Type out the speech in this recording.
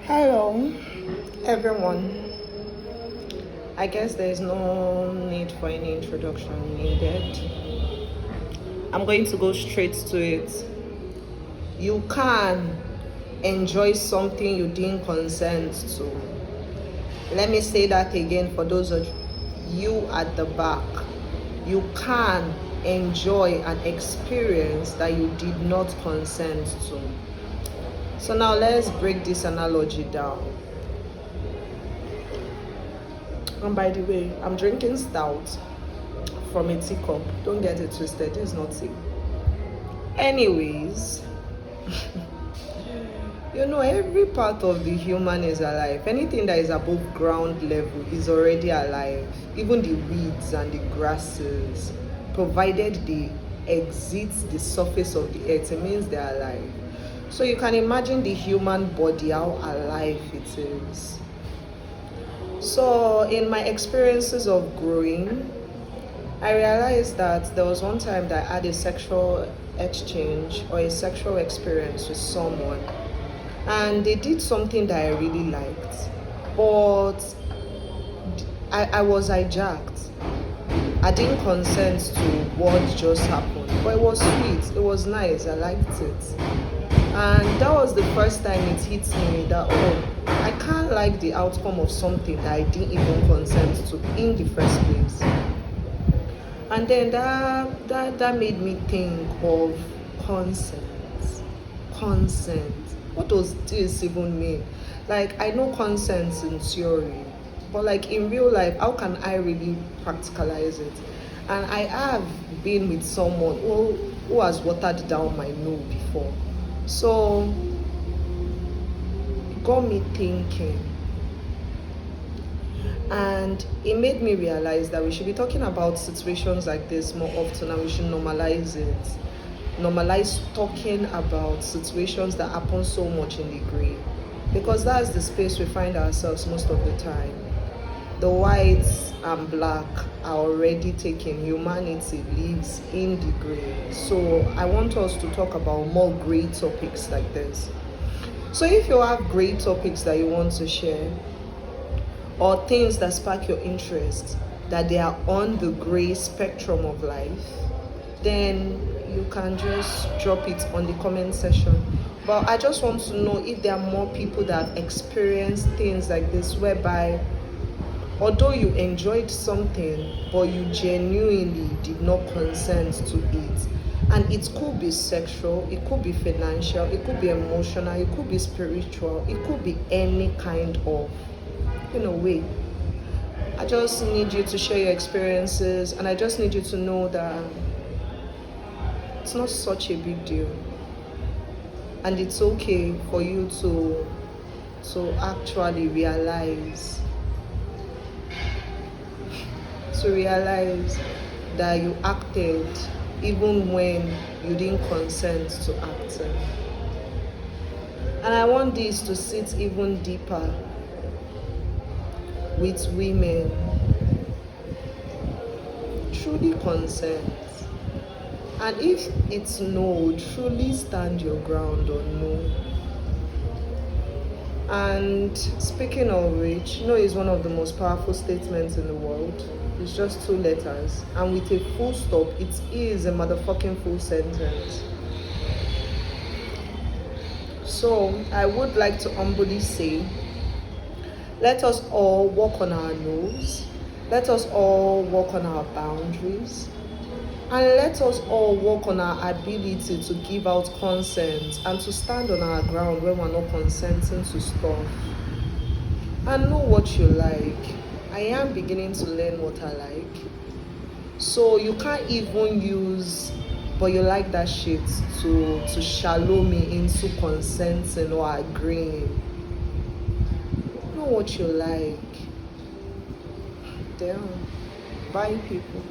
Hello, everyone. I guess there's no need for any introduction needed. I'm going to go straight to it. You can enjoy something you didn't consent to. Let me say that again for those of you at the back. You can enjoy an experience that you did not consent to. So now let's break this analogy down. And by the way, I'm drinking stout from a teacup. Don't get it twisted, it's not tea. Anyways, every part of the human is alive. Anything that is above ground level is already alive. Even the weeds and the grasses, provided they exit the surface of the earth, it means they're alive. So you can imagine the human body, how alive it is. So in my experiences of growing, I realized that there was one time that I had a sexual exchange or a sexual experience with someone, and they did something that I really liked, but I was hijacked. I didn't consent to what just happened, but it was sweet, it was nice, I liked it. And that was the first time it hit me that, I can't like the outcome of something that I didn't even consent to in the first place. And then that made me think of consent. Consent. What does this even mean? Like, I know consent in theory, but like in real life, how can I really practicalize it? And I have been with someone who has watered down my no before. So it got me thinking, and it made me realize that we should be talking about situations like this more often, and we should normalize it. Normalize talking about situations that happen so much in the gray, because that's the space we find ourselves most of the time. The whites and black are already taken. Humanity lives in the gray. So I want us to talk about more gray topics like this. So if you have gray topics that you want to share, or things that spark your interest, that they are on the gray spectrum of life, then you can just drop it on the comment section. But I just want to know if there are more people that have experienced things like this, whereby although you enjoyed something, but you genuinely did not consent to it. And it could be sexual, it could be financial, it could be emotional, it could be spiritual, it could be any kind of, way. I just need you to share your experiences, and I just need you to know that it's not such a big deal. And it's okay for you to actually realize that you acted even when you didn't consent to acting. And I want this to sit even deeper with women. Truly consent. And if it's no, truly stand your ground on no. And speaking of which, no is one of the most powerful statements in the world. It's just 2 letters, and with a full stop, it is a motherfucking full sentence. So I would like to humbly say, let us all work on our nose, let us all work on our boundaries, and let us all work on our ability to give out consent and to stand on our ground when we're not consenting to stuff. And know what you like. I am beginning to learn what I like. So you can't even use, but you like that shit, to shallow me into consenting or agreeing. Know what you like. Damn. Bye, people.